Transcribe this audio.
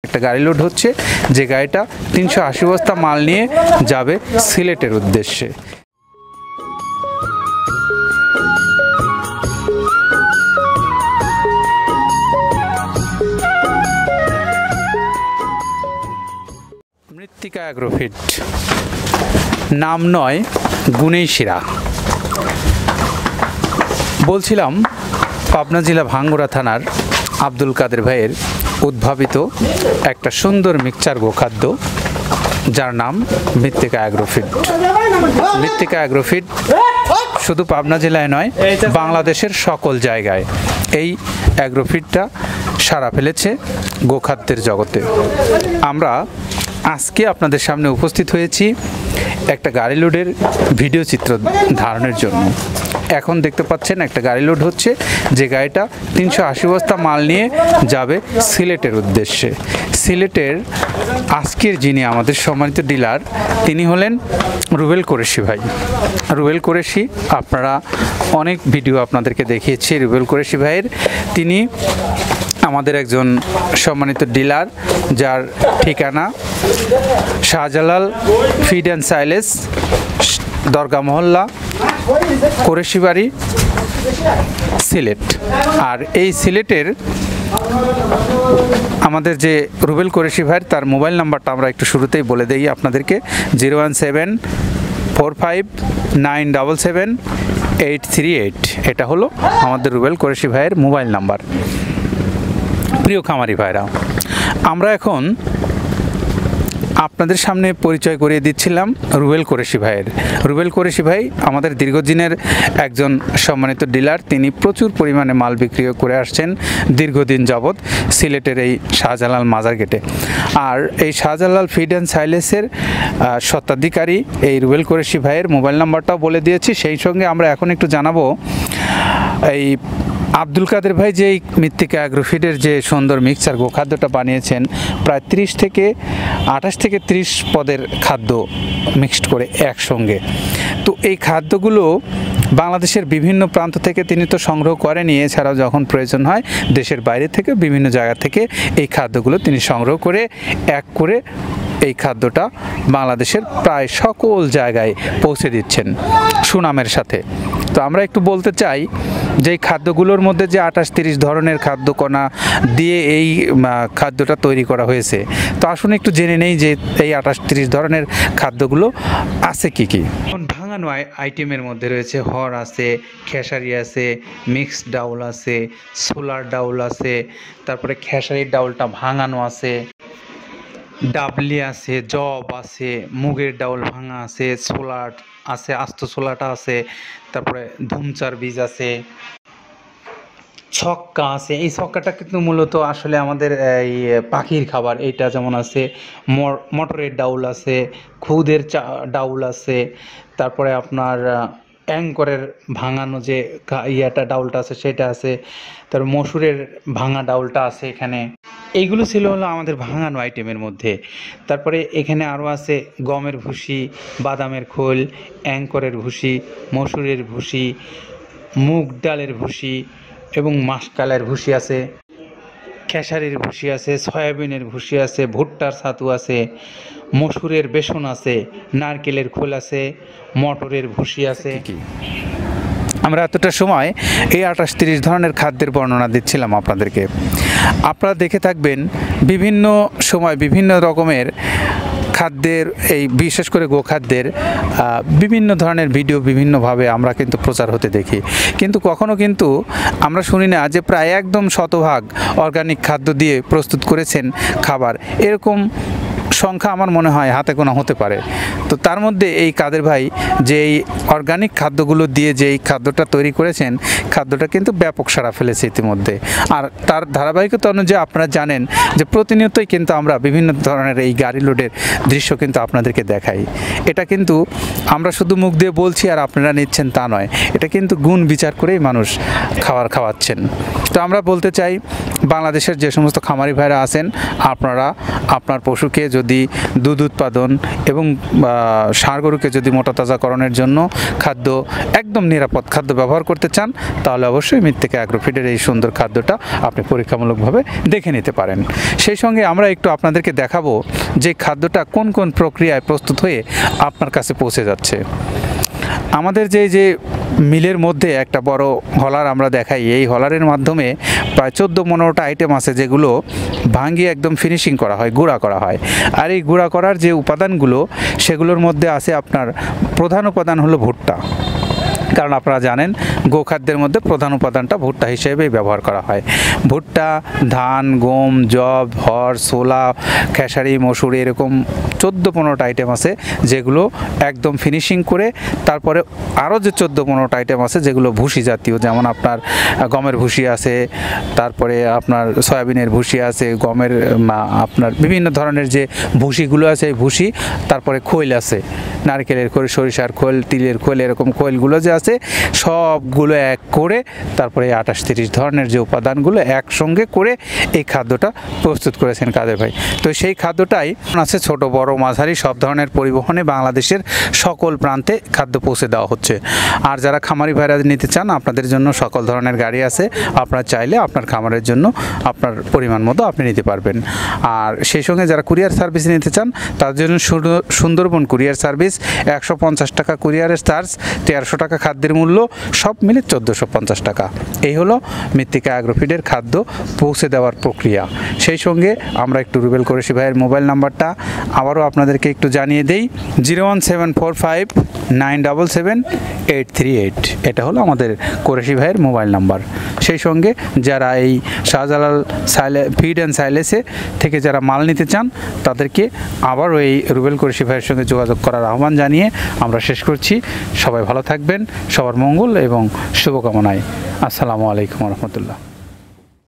একটা গাড়ি লোড হচ্ছে, যে গাড়িটা 380 বস্তা মাল নিয়ে যাবে সিলেটের উদ্দেশ্যে। মৃত্তিকা অ্যাগ্রোফিট, নাম নয় গুণেই সেরা। বলছিলাম পাবনা জেলা ভাঙ্গুড়া থানার আব্দুল কাদের ভাইয়ের উদ্ভাবিত একটা সুন্দর মিক্সচার গোখাদ্য, যার নাম মৃত্তিকা অ্যাগ্রোফিট। মৃত্তিকা অ্যাগ্রোফিট শুধু পাবনা জেলায় নয়, বাংলাদেশের সকল জায়গায় এই অ্যাগ্রোফিটটা সাড়া ফেলেছে গোখাদ্যের জগতে। আমরা আজকে আপনাদের সামনে উপস্থিত হয়েছি একটা গাড়ি লোডের ভিডিও চিত্র ধারণের জন্য। এখন দেখতে পাচ্ছেন একটা গাড়ি লোড হচ্ছে, যে গাড়িটা 380 বস্তা মাল নিয়ে যাবে সিলেটের উদ্দেশ্যে। সিলেটের আজকের যিনি আমাদের সম্মানিত ডিলার, তিনি হলেন রুবেল কুরেশি ভাই। রুবেল কুরেশি, আপনারা অনেক ভিডিও আপনাদেরকে দেখিয়েছি রুবেল কুরেশি ভাইয়ের। তিনি আমাদের একজন সম্মানিত ডিলার, যার ঠিকানা শাহজালাল ফিড অ্যান্ড সাইলেজ, দরগা মহল্লা, কুরেশি বাড়ি, সিলেট। আর এই সিলেটের আমাদের যে রুবেল কুরেশি ভাইয়ের, তার মোবাইল নাম্বারটা আমরা একটু শুরুতেই বলে দিই আপনাদেরকে, 01745977838। এটা হলো আমাদের রুবেল কুরেশি ভাইয়ের মোবাইল নাম্বার। প্রিয় খামারি ভাইরা, আমরা এখন আপনাদের সামনে পরিচয় করিয়ে দিচ্ছিলাম রুবেল কুরেশি ভাইয়ের। রুবেল কুরেশি ভাই আমাদের দীর্ঘদিনের একজন সম্মানিত ডিলার। তিনি প্রচুর পরিমাণে মাল বিক্রি করে আসছেন দীর্ঘদিন যাবৎ সিলেটের এই শাহজালাল মাজার গেটে। আর এই শাহজালাল ফিড অ্যান্ড সাইলেসের স্বত্বাধিকারী এই রুবেল কুরেশি ভাইয়ের মোবাইল নাম্বারটাও বলে দিয়েছি। সেই সঙ্গে আমরা এখন একটু জানাবো এই আব্দুল কাদের ভাই যে এই মৃত্তিকা অ্যাগ্রোফিডের যে সুন্দর মিক্সচার গোখাদ্যটা বানিয়েছেন, প্রায় 28 থেকে 30 পদের খাদ্য মিক্সড করে একসঙ্গে। তো এই খাদ্যগুলো বাংলাদেশের বিভিন্ন প্রান্ত থেকে তিনি তো সংগ্রহ করেনি, এছাড়াও যখন প্রয়োজন হয় দেশের বাইরে থেকে বিভিন্ন জায়গা থেকে এই খাদ্যগুলো তিনি সংগ্রহ করে এক করে এই খাদ্যটা বাংলাদেশের প্রায় সকল জায়গায় পৌঁছে দিচ্ছেন সুনামের সাথে। তো আমরা একটু বলতে চাই যে এই খাদ্যগুলোর মধ্যে যে 28-30 ধরনের খাদ্যকণা দিয়ে এই খাদ্যটা তৈরি করা হয়েছে। তো আসুন একটু জেনে নেই যে এই 28-30 ধরনের খাদ্যগুলো আছে কি কি। ভাঙানো আইটেমের মধ্যে রয়েছে হর আছে, খেসারি আছে, মিক্সড ডাউল আছে, সোলার ডাউল আছে, তারপরে খেসারির ডাউলটা ভাঙানো আছে, ডাবলি আছে, জব আছে, মুগের ডাউল ভাঙা আছে, ছোলাট আছে, আস্ত ছোলাটা আছে, তারপরে ধুমচার বীজ আছে, ছক্কা আছে। এই ছক্কাটা কিন্তু মূলত আসলে আমাদের এই পাখির খাবার। এইটা যেমন আছে, মটরের ডাউল আছে, খুদের ডাউল আছে, তারপরে আপনার অ্যাঙ্করের ভাঙানো যে ইয়াটা ডাউলটা আছে সেটা আছে, তারপর মসুরের ভাঙা ডাউলটা আছে এখানে। এইগুলো ছিল হলো আমাদের ভাঙানো আইটেমের মধ্যে। তারপরে এখানে আরও আছে গমের ভুসি, বাদামের খোল, অ্যাঙ্করের ভুসি, মসুরের ভুসি, মুগ ডালের ভুসি এবং মাসকালের ভুসি আছে, খেসারির ভুসি আছে, সয়াবিনের ভুসি আছে, ভুট্টার ছাতু আছে, মসুরের বেসন আছে, নারকেলের খোল আছে, মটরের ভুসি আছে। আমরা এতটা সময় এই 28-30 ধরনের খাদ্যের বর্ণনা দিচ্ছিলাম আপনাদেরকে। আপনারা দেখে থাকবেন বিভিন্ন সময় বিভিন্ন রকমের খাদ্যের, এই বিশেষ করে গোখাদ্যের বিভিন্ন ধরনের ভিডিও বিভিন্নভাবে আমরা কিন্তু প্রচার হতে দেখি, কিন্তু কখনো কিন্তু আমরা শুনি না যে প্রায় একদম শতভাগ অর্গানিক খাদ্য দিয়ে প্রস্তুত করেছেন খাবার। এরকম সংখ্যা আমার মনে হয় হাতে গোনা হতে পারে। তো তার মধ্যে এই কাদের ভাই যে এই অর্গানিক খাদ্যগুলো দিয়ে যে এই খাদ্যটা তৈরি করেছেন, খাদ্যটা কিন্তু ব্যাপক সাড়া ফেলেছে ইতিমধ্যে। আর তার ধারাবাহিকতা অনুযায়ী আপনারা জানেন যে প্রতিনিয়তই কিন্তু আমরা বিভিন্ন ধরনের এই গাড়ি লোডের দৃশ্য কিন্তু আপনাদেরকে দেখাই। এটা কিন্তু আমরা শুধু মুখ দিয়ে বলছি আর আপনারা নিচ্ছেন তা নয়, এটা কিন্তু গুণ বিচার করেই মানুষ খাওয়াচ্ছেন। তো আমরা বলতে চাই বাংলাদেশের যে সমস্ত খামারি ভাইরা আছেন, আপনারা আপনার পশুকে যদি দুধ উৎপাদন এবং ষাঁড় গরুকে যদি মোটা তাজাকরণের জন্য খাদ্য, একদম নিরাপদ খাদ্য ব্যবহার করতে চান, তাহলে অবশ্যই মৃত্তিকা অ্যাগ্রোফিডের এই সুন্দর খাদ্যটা আপনি পরীক্ষামূলকভাবে দেখে নিতে পারেন। সেই সঙ্গে আমরা একটু আপনাদেরকে দেখাবো যে খাদ্যটা কোন কোন প্রক্রিয়ায় প্রস্তুত হয়ে আপনার কাছে পৌঁছে যাচ্ছে। আমাদের যে মিলের মধ্যে একটা বড় হলার আমরা দেখাই, এই হলারের মাধ্যমে প্রায় 14-15টা আইটেম আছে যেগুলো ভাঙিয়ে একদম ফিনিশিং করা হয়, গুঁড়া করা হয়। আর এই গুঁড়া করার যে উপাদানগুলো, সেগুলোর মধ্যে আছে আপনার প্রধান উপাদান হলো ভুট্টা। কারণ আপনারা জানেন গোখাদ্যের মধ্যে প্রধান উপাদানটা ভুট্টা হিসেবেই ব্যবহার করা হয়। ভুট্টা, ধান, গম, যব, হর, ছোলা, খেসারি, মসুর, এরকম 14-15টা আইটেম আছে যেগুলো একদম ফিনিশিং করে তারপরে আরও যে 14-15টা আইটেম আছে যেগুলো ভুসি জাতীয়, যেমন আপনার গমের ভুসি আছে, তারপরে আপনার সয়াবিনের ভুসি আছে, গমের আপনার বিভিন্ন ধরনের যে ভুসিগুলো আছে এই ভুসি, তারপরে খৈল আছে, নারকেলের খৈল, সরিষার খৈল, তিলের খৈল, এরকম খৈলগুলো যে আছে সবগুলো এক করে তারপরে 28-30 ধরনের যে উপাদানগুলো একসঙ্গে করে এই খাদ্যটা প্রস্তুত করেছেন কাদের ভাই। তো সেই খাদ্যটাই আছে ছোট বড় মাঝারি সব ধরনের পরিবহনে বাংলাদেশের সকল প্রান্তে খাদ্য পৌঁছে দেওয়া হচ্ছে। আর যারা খামারি ভাইরা নিতে চান, আপনাদের জন্য সকল ধরনের গাড়ি আছে, আপনারা চাইলে আপনার খামারের জন্য আপনার পরিমাণ মতো আপনি নিতে পারবেন। আর সেই সঙ্গে যারা কুরিয়ার সার্ভিস নিতে চান, তার জন্য সুন্দরবন কুরিয়ার সার্ভিস 150 টাকা কুরিয়ারের চার্জ, 1300 টাকা খাদ্যের মূল্য, সব মিলে 1450 টাকা। এই হলো মৃত্তিকা অ্যাগ্রোফিডের খাদ্য পৌঁছে দেওয়ার প্রক্রিয়া। সেই সঙ্গে আমরা একটু রুবেল কোরেশি ভাইয়ের মোবাইল নাম্বারটা আবারও আপনাদেরকে একটু জানিয়ে দেই, 01745977838। এটা হলো আমাদের কোরেশি ভাইয়ের মোবাইল নাম্বার। সেই সঙ্গে যারা এই শাহজালাল ফিড অ্যান্ড সাইলেসে থেকে যারা মাল নিতে চান, তাদেরকে আবারও এই রুবেল কোরেশি ভাইয়ের সঙ্গে যোগাযোগ করার আহ্বান জানিয়ে আমরা শেষ করছি। সবাই ভালো থাকবেন, সবার মঙ্গল এবং শুভকামনায়। আসসালামু আলাইকুম রহমতুল্লাহ।